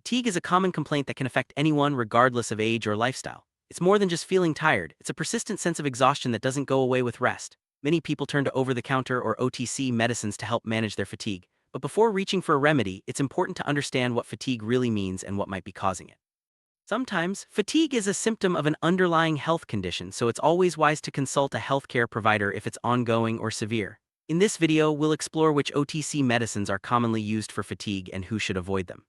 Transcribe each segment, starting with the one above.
Fatigue is a common complaint that can affect anyone regardless of age or lifestyle. It's more than just feeling tired, it's a persistent sense of exhaustion that doesn't go away with rest. Many people turn to over-the-counter or OTC medicines to help manage their fatigue, but before reaching for a remedy, it's important to understand what fatigue really means and what might be causing it. Sometimes, fatigue is a symptom of an underlying health condition, so it's always wise to consult a healthcare provider if it's ongoing or severe. In this video, we'll explore which OTC medicines are commonly used for fatigue and who should avoid them.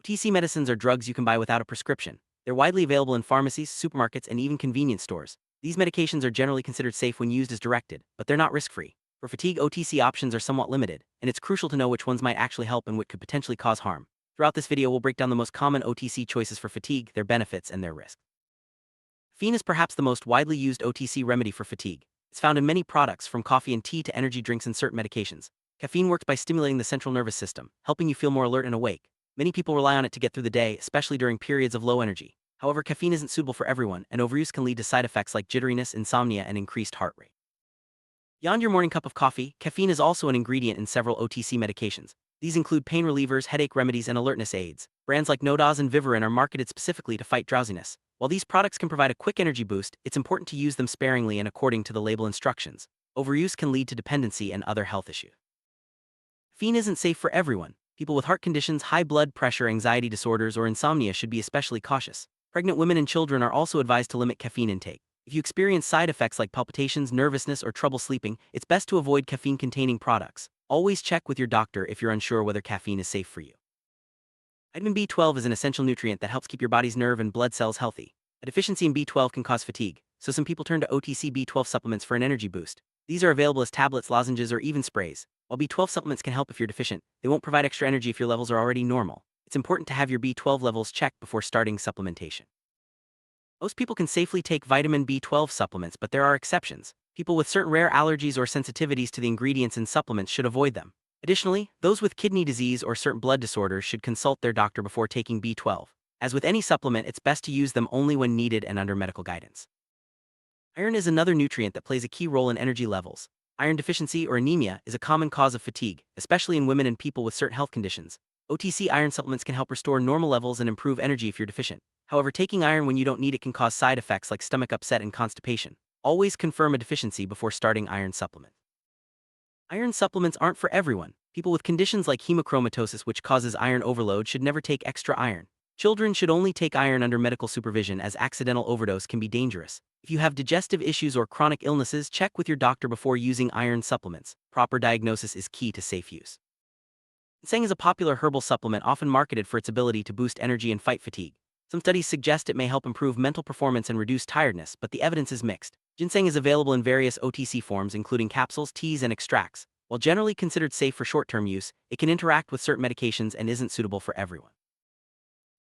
OTC medicines are drugs you can buy without a prescription. They're widely available in pharmacies, supermarkets, and even convenience stores. These medications are generally considered safe when used as directed, but they're not risk-free. For fatigue, OTC options are somewhat limited, and it's crucial to know which ones might actually help and which could potentially cause harm. Throughout this video, we'll break down the most common OTC choices for fatigue, their benefits, and their risks. Caffeine is perhaps the most widely used OTC remedy for fatigue. It's found in many products, from coffee and tea to energy drinks and certain medications. Caffeine works by stimulating the central nervous system, helping you feel more alert and awake. Many people rely on it to get through the day, especially during periods of low energy. However, caffeine isn't suitable for everyone, and overuse can lead to side effects like jitteriness, insomnia, and increased heart rate. Beyond your morning cup of coffee, caffeine is also an ingredient in several OTC medications. These include pain relievers, headache remedies, and alertness aids. Brands like Nodaz and Vivarin are marketed specifically to fight drowsiness. While these products can provide a quick energy boost, it's important to use them sparingly and according to the label instructions. Overuse can lead to dependency and other health issues. Caffeine isn't safe for everyone. People with heart conditions, high blood pressure, anxiety disorders, or insomnia should be especially cautious. Pregnant women and children are also advised to limit caffeine intake. If you experience side effects like palpitations, nervousness, or trouble sleeping, it's best to avoid caffeine-containing products. Always check with your doctor if you're unsure whether caffeine is safe for you. Vitamin B12 is an essential nutrient that helps keep your body's nerve and blood cells healthy. A deficiency in B12 can cause fatigue, so some people turn to OTC B12 supplements for an energy boost. These are available as tablets, lozenges, or even sprays. While B12 supplements can help if you're deficient, they won't provide extra energy if your levels are already normal. It's important to have your B12 levels checked before starting supplementation. Most people can safely take vitamin B12 supplements, but there are exceptions. People with certain rare allergies or sensitivities to the ingredients in supplements should avoid them. Additionally, those with kidney disease or certain blood disorders should consult their doctor before taking B12. As with any supplement, it's best to use them only when needed and under medical guidance. Iron is another nutrient that plays a key role in energy levels. Iron deficiency or anemia is a common cause of fatigue, especially in women and people with certain health conditions. OTC iron supplements can help restore normal levels and improve energy if you're deficient. However, taking iron when you don't need it can cause side effects like stomach upset and constipation. Always confirm a deficiency before starting iron supplement. Iron supplements aren't for everyone. People with conditions like hemochromatosis, which causes iron overload, should never take extra iron. Children should only take iron under medical supervision, as accidental overdose can be dangerous. If you have digestive issues or chronic illnesses, check with your doctor before using iron supplements. Proper diagnosis is key to safe use. Ginseng is a popular herbal supplement often marketed for its ability to boost energy and fight fatigue. Some studies suggest it may help improve mental performance and reduce tiredness, but the evidence is mixed. Ginseng is available in various OTC forms, including capsules, teas, and extracts. While generally considered safe for short-term use, it can interact with certain medications and isn't suitable for everyone.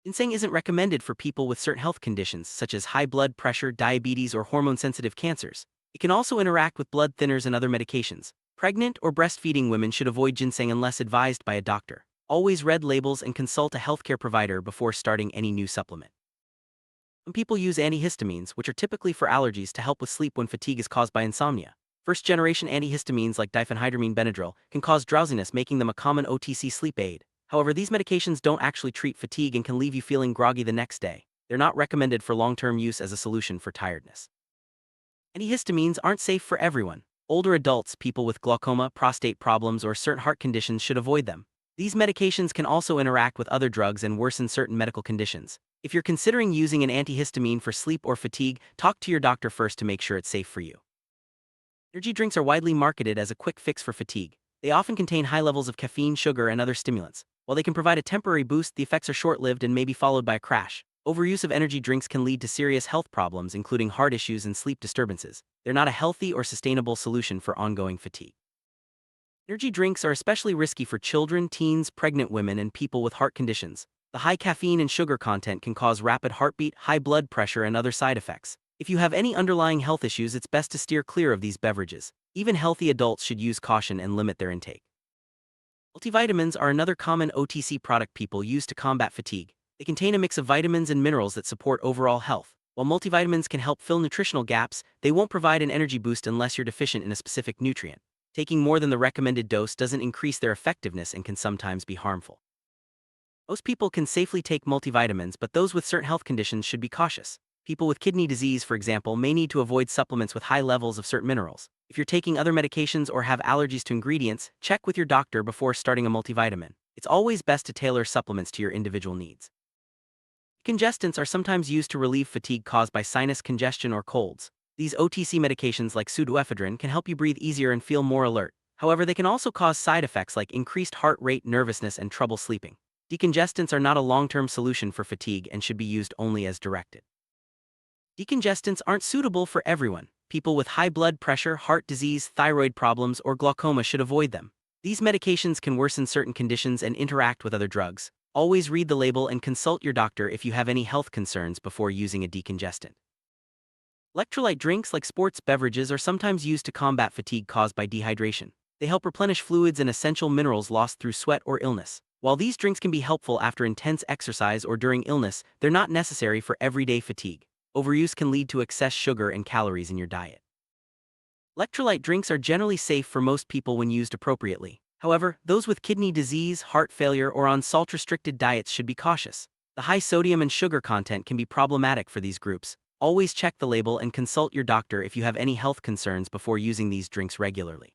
Ginseng isn't recommended for people with certain health conditions, such as high blood pressure, diabetes, or hormone-sensitive cancers. It can also interact with blood thinners and other medications. Pregnant or breastfeeding women should avoid ginseng unless advised by a doctor. Always read labels and consult a healthcare provider before starting any new supplement. Some people use antihistamines, which are typically for allergies, to help with sleep when fatigue is caused by insomnia. First-generation antihistamines like diphenhydramine Benadryl can cause drowsiness, making them a common OTC sleep aid. However, these medications don't actually treat fatigue and can leave you feeling groggy the next day. They're not recommended for long-term use as a solution for tiredness. Antihistamines aren't safe for everyone. Older adults, people with glaucoma, prostate problems, or certain heart conditions should avoid them. These medications can also interact with other drugs and worsen certain medical conditions. If you're considering using an antihistamine for sleep or fatigue, talk to your doctor first to make sure it's safe for you. Energy drinks are widely marketed as a quick fix for fatigue. They often contain high levels of caffeine, sugar, and other stimulants. While they can provide a temporary boost, the effects are short-lived and may be followed by a crash. Overuse of energy drinks can lead to serious health problems, including heart issues and sleep disturbances. They're not a healthy or sustainable solution for ongoing fatigue. Energy drinks are especially risky for children, teens, pregnant women, and people with heart conditions. The high caffeine and sugar content can cause rapid heartbeat, high blood pressure, and other side effects. If you have any underlying health issues, it's best to steer clear of these beverages. Even healthy adults should use caution and limit their intake. Multivitamins are another common OTC product people use to combat fatigue. They contain a mix of vitamins and minerals that support overall health. While multivitamins can help fill nutritional gaps, they won't provide an energy boost unless you're deficient in a specific nutrient. Taking more than the recommended dose doesn't increase their effectiveness and can sometimes be harmful. Most people can safely take multivitamins, but those with certain health conditions should be cautious. People with kidney disease, for example, may need to avoid supplements with high levels of certain minerals. If you're taking other medications or have allergies to ingredients, check with your doctor before starting a multivitamin. It's always best to tailor supplements to your individual needs. Decongestants are sometimes used to relieve fatigue caused by sinus congestion or colds. These OTC medications like pseudoephedrine can help you breathe easier and feel more alert. However, they can also cause side effects like increased heart rate, nervousness, and trouble sleeping. Decongestants are not a long-term solution for fatigue and should be used only as directed. Decongestants aren't suitable for everyone. People with high blood pressure, heart disease, thyroid problems, or glaucoma should avoid them. These medications can worsen certain conditions and interact with other drugs. Always read the label and consult your doctor if you have any health concerns before using a decongestant. Electrolyte drinks like sports beverages are sometimes used to combat fatigue caused by dehydration. They help replenish fluids and essential minerals lost through sweat or illness. While these drinks can be helpful after intense exercise or during illness, they're not necessary for everyday fatigue. Overuse can lead to excess sugar and calories in your diet. Electrolyte drinks are generally safe for most people when used appropriately. However, those with kidney disease, heart failure, or on salt-restricted diets should be cautious. The high sodium and sugar content can be problematic for these groups. Always check the label and consult your doctor if you have any health concerns before using these drinks regularly.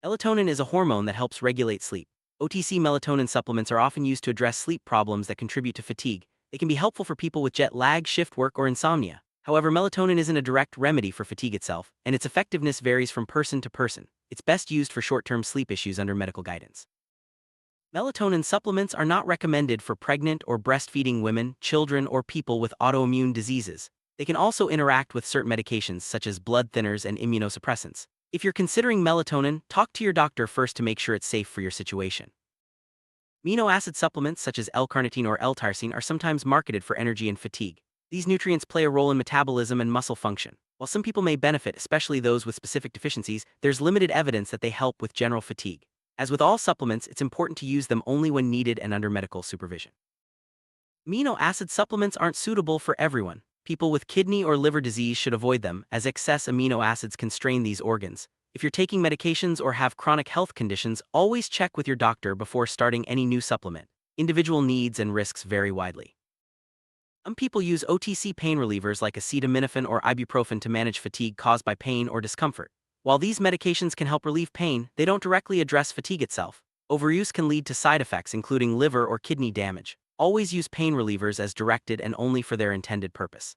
Melatonin is a hormone that helps regulate sleep. OTC melatonin supplements are often used to address sleep problems that contribute to fatigue. They can be helpful for people with jet lag, shift work, or insomnia. However, melatonin isn't a direct remedy for fatigue itself, and its effectiveness varies from person to person. It's best used for short-term sleep issues under medical guidance. Melatonin supplements are not recommended for pregnant or breastfeeding women, children, or people with autoimmune diseases. They can also interact with certain medications such as blood thinners and immunosuppressants. If you're considering melatonin, talk to your doctor first to make sure it's safe for your situation. Amino acid supplements such as L-carnitine or L-tyrosine are sometimes marketed for energy and fatigue. These nutrients play a role in metabolism and muscle function. While some people may benefit, especially those with specific deficiencies, there's limited evidence that they help with general fatigue. As with all supplements, it's important to use them only when needed and under medical supervision. Amino acid supplements aren't suitable for everyone. People with kidney or liver disease should avoid them, as excess amino acids can strain these organs. If you're taking medications or have chronic health conditions, always check with your doctor before starting any new supplement. Individual needs and risks vary widely. Some people use OTC pain relievers like acetaminophen or ibuprofen to manage fatigue caused by pain or discomfort. While these medications can help relieve pain, they don't directly address fatigue itself. Overuse can lead to side effects including liver or kidney damage. Always use pain relievers as directed and only for their intended purpose.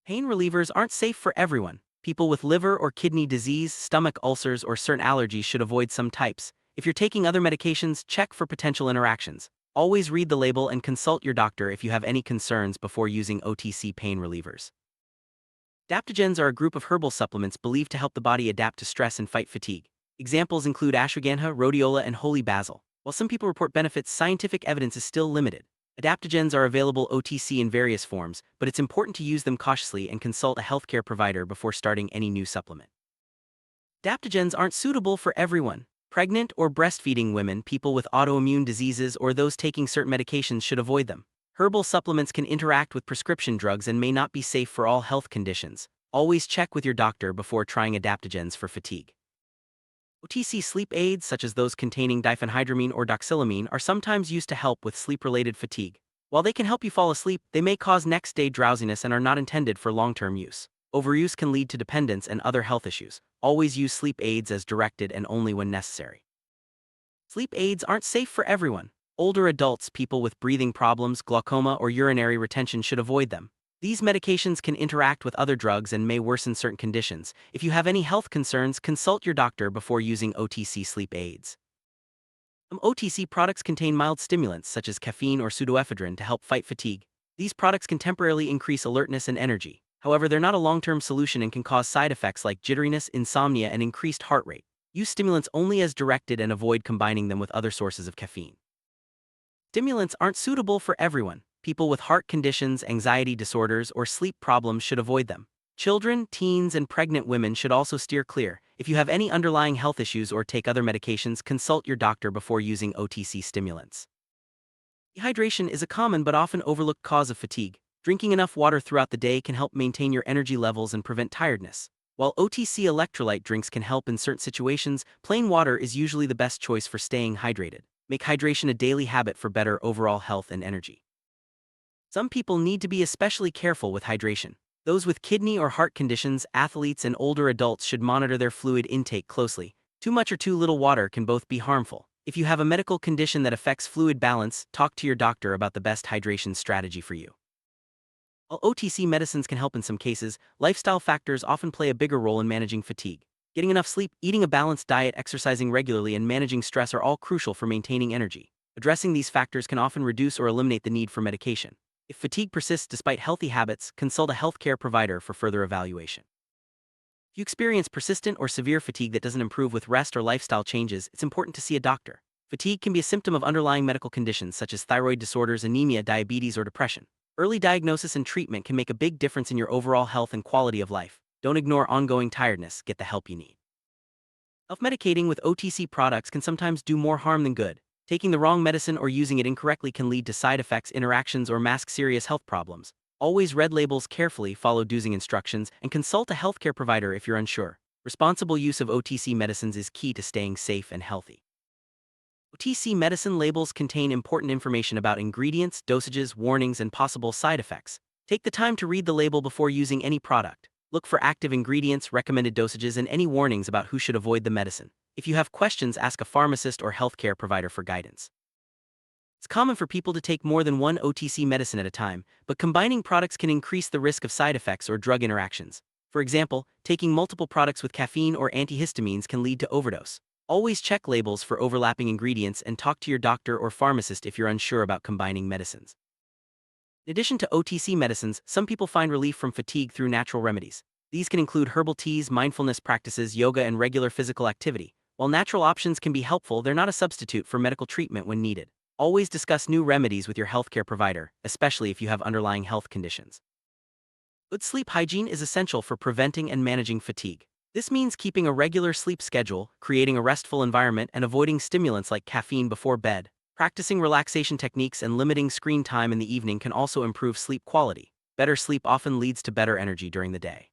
Pain relievers aren't safe for everyone. People with liver or kidney disease, stomach ulcers, or certain allergies should avoid some types. If you're taking other medications, check for potential interactions. Always read the label and consult your doctor if you have any concerns before using OTC pain relievers. Adaptogens are a group of herbal supplements believed to help the body adapt to stress and fight fatigue. Examples include ashwagandha, rhodiola, and holy basil. While some people report benefits, scientific evidence is still limited. Adaptogens are available OTC in various forms, but it's important to use them cautiously and consult a healthcare provider before starting any new supplement. Adaptogens aren't suitable for everyone. Pregnant or breastfeeding women, people with autoimmune diseases, or those taking certain medications should avoid them. Herbal supplements can interact with prescription drugs and may not be safe for all health conditions. Always check with your doctor before trying adaptogens for fatigue. OTC sleep aids, such as those containing diphenhydramine or doxylamine, are sometimes used to help with sleep-related fatigue. While they can help you fall asleep, they may cause next-day drowsiness and are not intended for long-term use. Overuse can lead to dependence and other health issues. Always use sleep aids as directed and only when necessary. Sleep aids aren't safe for everyone. Older adults, people with breathing problems, glaucoma, or urinary retention should avoid them. These medications can interact with other drugs and may worsen certain conditions. If you have any health concerns, consult your doctor before using OTC sleep aids. Some OTC products contain mild stimulants such as caffeine or pseudoephedrine to help fight fatigue. These products can temporarily increase alertness and energy. However, they're not a long-term solution and can cause side effects like jitteriness, insomnia, and increased heart rate. Use stimulants only as directed and avoid combining them with other sources of caffeine. Stimulants aren't suitable for everyone. People with heart conditions, anxiety disorders, or sleep problems should avoid them. Children, teens, and pregnant women should also steer clear. If you have any underlying health issues or take other medications, consult your doctor before using OTC stimulants. Dehydration is a common but often overlooked cause of fatigue. Drinking enough water throughout the day can help maintain your energy levels and prevent tiredness. While OTC electrolyte drinks can help in certain situations, plain water is usually the best choice for staying hydrated. Make hydration a daily habit for better overall health and energy. Some people need to be especially careful with hydration. Those with kidney or heart conditions, athletes, and older adults should monitor their fluid intake closely. Too much or too little water can both be harmful. If you have a medical condition that affects fluid balance, talk to your doctor about the best hydration strategy for you. While OTC medicines can help in some cases, lifestyle factors often play a bigger role in managing fatigue. Getting enough sleep, eating a balanced diet, exercising regularly, and managing stress are all crucial for maintaining energy. Addressing these factors can often reduce or eliminate the need for medication. If fatigue persists despite healthy habits, consult a healthcare provider for further evaluation. If you experience persistent or severe fatigue that doesn't improve with rest or lifestyle changes, it's important to see a doctor. Fatigue can be a symptom of underlying medical conditions such as thyroid disorders, anemia, diabetes, or depression. Early diagnosis and treatment can make a big difference in your overall health and quality of life. Don't ignore ongoing tiredness, get the help you need. Self-medicating with OTC products can sometimes do more harm than good. Taking the wrong medicine or using it incorrectly can lead to side effects, interactions, or mask serious health problems. Always read labels carefully, follow dosing instructions, and consult a healthcare provider if you're unsure. Responsible use of OTC medicines is key to staying safe and healthy. OTC medicine labels contain important information about ingredients, dosages, warnings, and possible side effects. Take the time to read the label before using any product. Look for active ingredients, recommended dosages, and any warnings about who should avoid the medicine. If you have questions, ask a pharmacist or healthcare provider for guidance. It's common for people to take more than one OTC medicine at a time, but combining products can increase the risk of side effects or drug interactions. For example, taking multiple products with caffeine or antihistamines can lead to overdose. Always check labels for overlapping ingredients and talk to your doctor or pharmacist if you're unsure about combining medicines. In addition to OTC medicines, some people find relief from fatigue through natural remedies. These can include herbal teas, mindfulness practices, yoga, and regular physical activity. While natural options can be helpful, they're not a substitute for medical treatment when needed. Always discuss new remedies with your healthcare provider, especially if you have underlying health conditions. Good sleep hygiene is essential for preventing and managing fatigue. This means keeping a regular sleep schedule, creating a restful environment, and avoiding stimulants like caffeine before bed. Practicing relaxation techniques and limiting screen time in the evening can also improve sleep quality. Better sleep often leads to better energy during the day.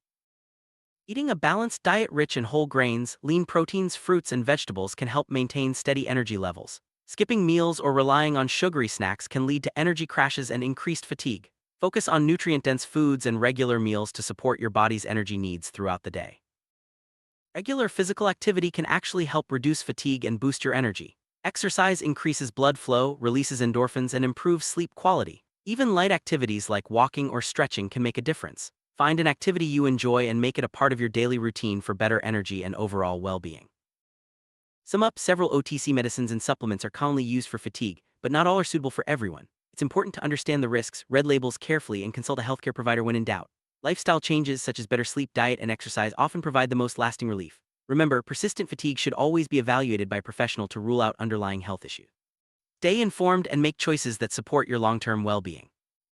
Eating a balanced diet rich in whole grains, lean proteins, fruits, and vegetables can help maintain steady energy levels. Skipping meals or relying on sugary snacks can lead to energy crashes and increased fatigue. Focus on nutrient-dense foods and regular meals to support your body's energy needs throughout the day. Regular physical activity can actually help reduce fatigue and boost your energy. Exercise increases blood flow, releases endorphins, and improves sleep quality. Even light activities like walking or stretching can make a difference. Find an activity you enjoy and make it a part of your daily routine for better energy and overall well-being. Sum up, several OTC medicines and supplements are commonly used for fatigue, but not all are suitable for everyone. It's important to understand the risks, read labels carefully, and consult a healthcare provider when in doubt. Lifestyle changes such as better sleep, diet, and exercise often provide the most lasting relief. Remember, persistent fatigue should always be evaluated by a professional to rule out underlying health issues. Stay informed and make choices that support your long-term well-being.